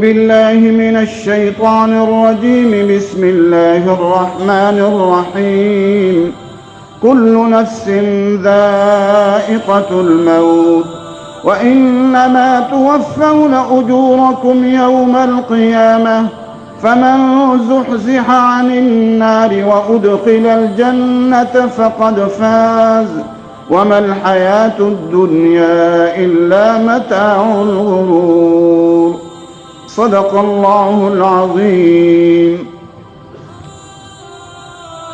بالله من الشيطان الرجيم. بسم الله الرحمن الرحيم. كل نفس ذائقة الموت وإنما توفون أجوركم يوم القيامة فمن زحزح عن النار وأدخل الجنة فقد فاز وما الحياة الدنيا إلا متاع الغرور. صدق اللہ العظیم.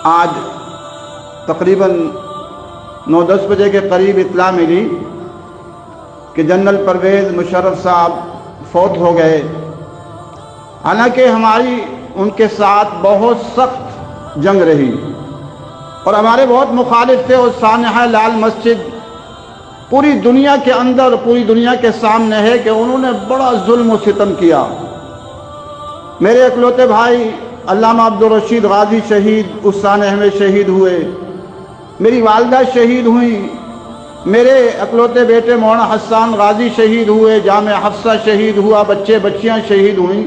آج تقریباً 9-10 بجے کے قریب اطلاع ملی کہ جنرل پرویز مشرف صاحب فوت ہو گئے. حالانکہ ہماری ان کے ساتھ بہت سخت جنگ رہی اور ہمارے بہت مخالف تھے، اور سانحہ لال مسجد پوری دنیا کے اندر، پوری دنیا کے سامنے ہے کہ انہوں نے بڑا ظلم و ستم کیا. میرے اکلوتے بھائی علامہ عبدالرشید غازی شہید اس سانحہ میں شہید ہوئے، میری والدہ شہید ہوئیں، میرے اکلوتے بیٹے مولانا حسان غازی شہید ہوئے، جامعہ حفصہ شہید ہوا، بچے بچیاں شہید ہوئیں.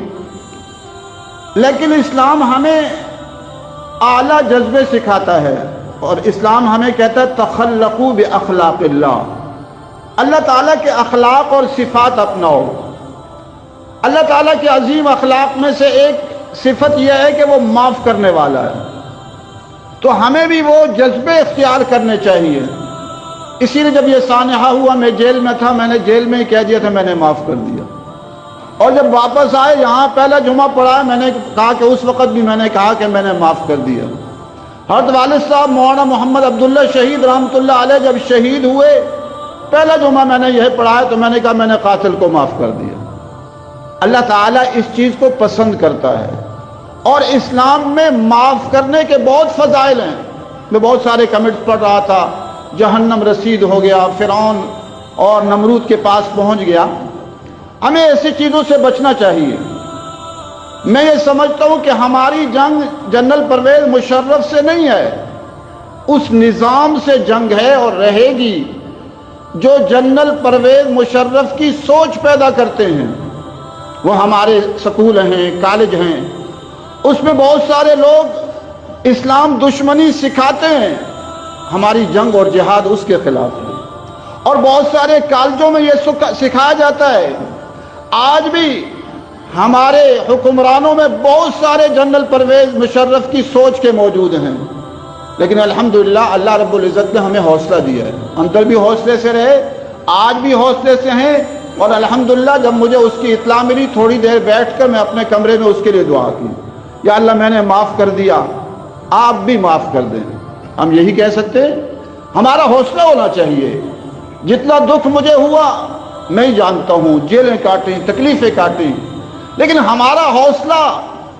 لیکن اسلام ہمیں اعلیٰ جذبے سکھاتا ہے، اور اسلام ہمیں کہتا ہے تخلقوا باخلاق اللہ. اللہ تعالیٰ کے اخلاق اور صفات اپناؤ. اللہ تعالیٰ کے عظیم اخلاق میں سے ایک صفت یہ ہے کہ وہ معاف کرنے والا ہے، تو ہمیں بھی وہ جذبے اختیار کرنے چاہیے. اسی لیے جب یہ سانحہ ہوا، میں جیل میں تھا، میں نے جیل میں ہی کہہ دیا تھا میں نے معاف کر دیا. اور جب واپس آئے یہاں پہلا جمعہ پڑھا، میں نے کہا کہ اس وقت بھی میں نے کہا کہ میں نے معاف کر دیا. حضرت والد صاحب مولانا محمد عبداللہ شہید رحمۃ اللہ علیہ جب شہید ہوئے، پہلا جمعہ میں نے یہ پڑھایا تو میں نے کہا میں نے قاتل کو معاف کر دیا. اللہ تعالیٰ اس چیز کو پسند کرتا ہے، اور اسلام میں معاف کرنے کے بہت فضائل ہیں. میں بہت سارے کمنٹس پڑھ رہا تھا، جہنم رسید ہو گیا، فرعون اور نمرود کے پاس پہنچ گیا. ہمیں ایسی چیزوں سے بچنا چاہیے. میں یہ سمجھتا ہوں کہ ہماری جنگ جنرل پرویز مشرف سے نہیں ہے، اس نظام سے جنگ ہے اور رہے گی جو جنرل پرویز مشرف کی سوچ پیدا کرتے ہیں. وہ ہمارے سکول ہیں، کالج ہیں، اس میں بہت سارے لوگ اسلام دشمنی سکھاتے ہیں. ہماری جنگ اور جہاد اس کے خلاف ہے، اور بہت سارے کالجوں میں یہ سکھایا جاتا ہے. آج بھی ہمارے حکمرانوں میں بہت سارے جنرل پرویز مشرف کی سوچ کے موجود ہیں، لیکن الحمدللہ اللہ رب العزت نے ہمیں حوصلہ دیا ہے. اندر بھی حوصلے سے رہے، آج بھی حوصلے سے ہیں. اور الحمدللہ جب مجھے اس کی اطلاع ملی، تھوڑی دیر بیٹھ کر میں اپنے کمرے میں اس کے لیے دعا کی، یا اللہ میں نے معاف کر دیا، آپ بھی معاف کر دیں. ہم یہی کہہ سکتے ہیں. ہمارا حوصلہ ہونا چاہیے. جتنا دکھ مجھے ہوا میں ہی جانتا ہوں، جیلیں کاٹیں، تکلیفیں کاٹیں، لیکن ہمارا حوصلہ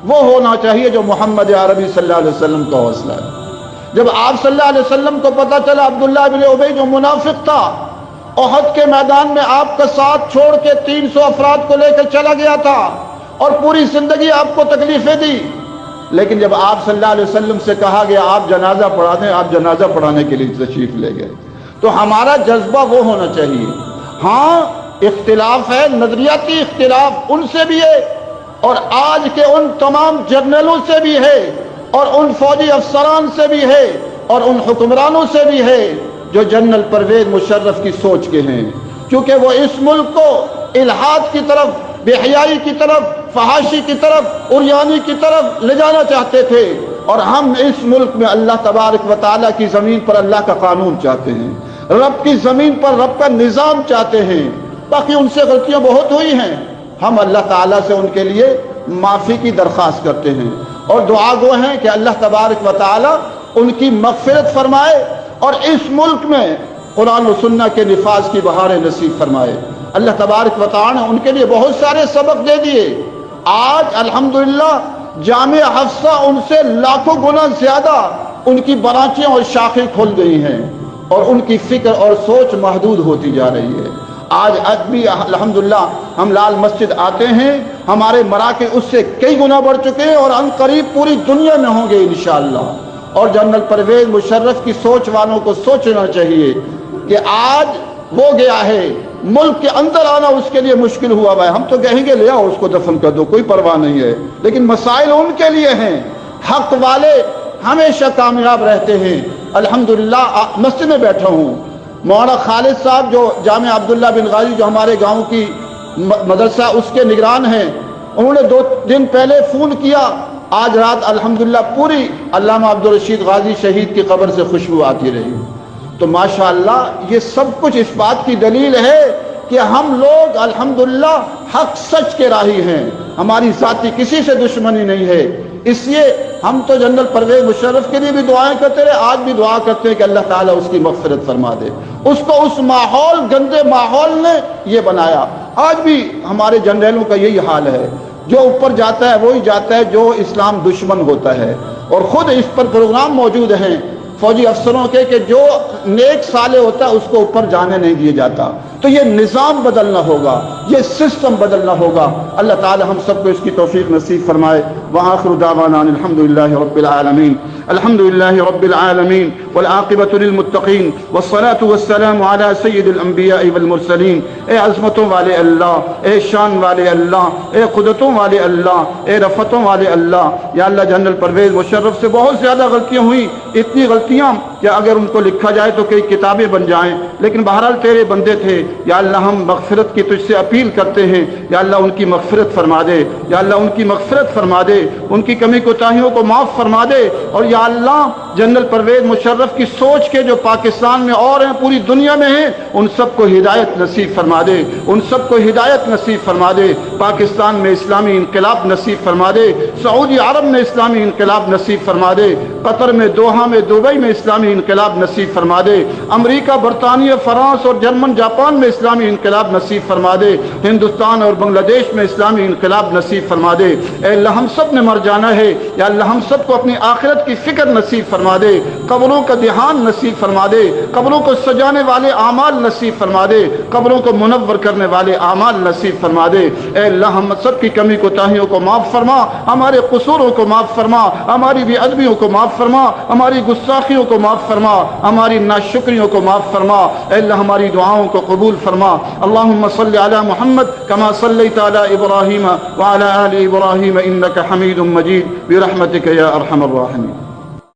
وہ ہونا چاہیے جو محمد عربی صلی اللہ علیہ وسلم کا حوصلہ ہے. جب آپ صلی اللہ علیہ وسلم کو پتہ چلا عبداللہ بن ابی جو منافق تھا، احد کے میدان میں آپ کا ساتھ چھوڑ کے 300 افراد کو لے کر چلا گیا تھا، اور پوری زندگی آپ کو تکلیفیں دی، لیکن جب آپ صلی اللہ علیہ وسلم سے کہا گیا آپ جنازہ پڑھا دیں، آپ جنازہ پڑھانے کے لیے تشریف لے گئے. تو ہمارا جذبہ وہ ہونا چاہیے. ہاں اختلاف ہے، نظریاتی اختلاف ان سے بھی ہے، اور آج کے ان تمام جرنلوں سے بھی ہے، اور ان فوجی افسران سے بھی ہے، اور ان حکمرانوں سے بھی ہے جو جنرل پرویز مشرف کی سوچ کے ہیں. کیونکہ وہ اس ملک کو الحاد کی طرف، بے حیائی کی طرف، فحاشی کی طرف، عریانی کی طرف لے جانا چاہتے تھے، اور ہم اس ملک میں اللہ تبارک و تعالیٰ کی زمین پر اللہ کا قانون چاہتے ہیں، رب کی زمین پر رب کا نظام چاہتے ہیں. باقی ان سے غلطیاں بہت ہوئی ہیں، ہم اللہ تعالیٰ سے ان کے لیے معافی کی درخواست کرتے ہیں، اور دعا گو ہیں کہ اللہ تبارک و تعالیٰ ان کی مغفرت فرمائے، اور اس ملک میں قرآن و سنت کے نفاذ کی بہاریں نصیب فرمائے. اللہ تبارک و تعالیٰ نے ان کے لیے بہت سارے سبق دے دیے. آج الحمدللہ جامعہ حفصہ ان سے لاکھوں گنا زیادہ ان کی برانچیں اور شاخیں کھل گئی ہیں، اور ان کی فکر اور سوچ محدود ہوتی جا رہی ہے. آج بھی الحمدللہ ہم لال مسجد آتے ہیں، ہمارے مراکز اس سے کئی گنا بڑھ چکے ہیں، اور عنقریب پوری دنیا میں ہوں گے انشاءاللہ. اور جنرل پرویز مشرف کی سوچ والوں کو سوچنا چاہیے کہ آج ہو گیا ہے ملک کے اندر آنا اس کے لیے مشکل ہوا ہوا ہے، ہم تو کہیں گے لے آؤ اس کو دفن کر دو، کوئی پرواہ نہیں ہے، لیکن مسائل ان کے لیے ہیں۔ حق والے ہمیشہ کامیاب رہتے ہیں۔ الحمدللہ مسجد میں بیٹھا ہوں، مولانا خالد صاحب جو جامعہ عبداللہ بن غازی جو ہمارے گاؤں کی مدرسہ اس کے نگران ہیں، انہوں نے 2 دن پہلے فون کیا، آج رات الحمدللہ پوری علامہ عبدالرشید غازی شہید کی قبر سے خوشبو آتی رہی۔ تو ماشاءاللہ یہ سب کچھ اس بات کی دلیل ہے کہ ہم لوگ الحمدللہ حق سچ کے راہی ہیں، ہماری ذاتی کسی سے دشمنی نہیں ہے۔ اس لیے ہم تو جنرل پرویز مشرف کے لیے بھی دعائیں کرتے رہے، آج بھی دعا کرتے ہیں کہ اللہ تعالیٰ اس کی مغفرت فرما دے۔ اس کو اس ماحول، گندے ماحول نے یہ بنایا۔ آج بھی ہمارے جنرلوں کا یہی حال ہے، جو اوپر جاتا ہے وہی جاتا ہے جو اسلام دشمن ہوتا ہے، اور خود اس پر پروگرام موجود ہیں فوجی افسروں کے کہ جو نیک صالح ہوتا ہے اس کو اوپر جانے نہیں دیا جاتا۔ تو یہ نظام بدلنا ہوگا، یہ سسٹم بدلنا ہوگا۔ اللہ تعالی ہم سب کو اس کی توفیق نصیب فرمائے۔ وآخر دعوانا الحمدللہ رب العالمین، الحمدللہ رب العالمین والعاقبۃ للمتقین والصلاة والسلام علی سید الانبیاء والمرسلین۔ اے عظمتوں والے اللہ، اے شان والے اللہ، اے قدرتوں والے اللہ، اے رفتوں والے اللہ، یا اللہ جنرل پرویز مشرف سے بہت زیادہ غلطیاں ہوئیں، اتنی غلطیاں کہ اگر ان کو لکھا جائے تو کئی کتابیں بن جائیں، لیکن بہرحال تیرے بندے تھے۔ یا اللہ ہم مغفرت کی تجھ سے اپیل کرتے ہیں، یا اللہ ان کی مغفرت فرما دے، یا اللہ ان کی مغفرت فرما دے، ان کی کمی کوتاہیوں کو معاف فرما دے، اور یا اللہ جنرل پرویز مشرف کی سوچ کے جو پاکستان میں اور ہیں، پوری دنیا میں ہیں، ان سب کو ہدایت نصیب فرما دے، ان سب کو ہدایت نصیب فرما دے۔ پاکستان میں اسلامی انقلاب نصیب فرما دے، سعودی عرب میں اسلامی انقلاب نصیب فرما دے، قطر میں، دوحہ میں، دبئی میں اسلامی انقلاب نصیب فرما دے، امریکہ، برطانیہ، فرانس اور جرمن، جاپان میں اسلامی انقلاب نصیب فرما دے، ہندوستان اور بنگلہ دیش میں اسلامی انقلاب نصیب فرما دے۔ اے اللہ ہم سب نے مر جانا ہے، یا اللہ ہم سب کو اپنی آخرت کی فکر نصیب فرما دے، قبروں کا دھیان نصیب فرما دے، قبروں کو سجانے والے اعمال نصیب فرما دے، قبروں کو منور کرنے والے اعمال نصیب فرما دے۔ اے اللہ ہم سب کی کمی کوتاہیوں کو معاف فرما، ہمارے قصوروں کو معاف فرما، ہماری بے ادبیوں کو معاف فرما، ہماری گستاخیوں کو معاف فرما، ہماری ناشکریوں کو معاف فرما۔ اے اللہ ہماری دعاؤں کو قبول فرما۔ اللہم صلی علی محمد کما صلیت علی ابراہیم وعلی آل ابراہیم انک حمید مجید برحمتک یا ارحم الراحمین۔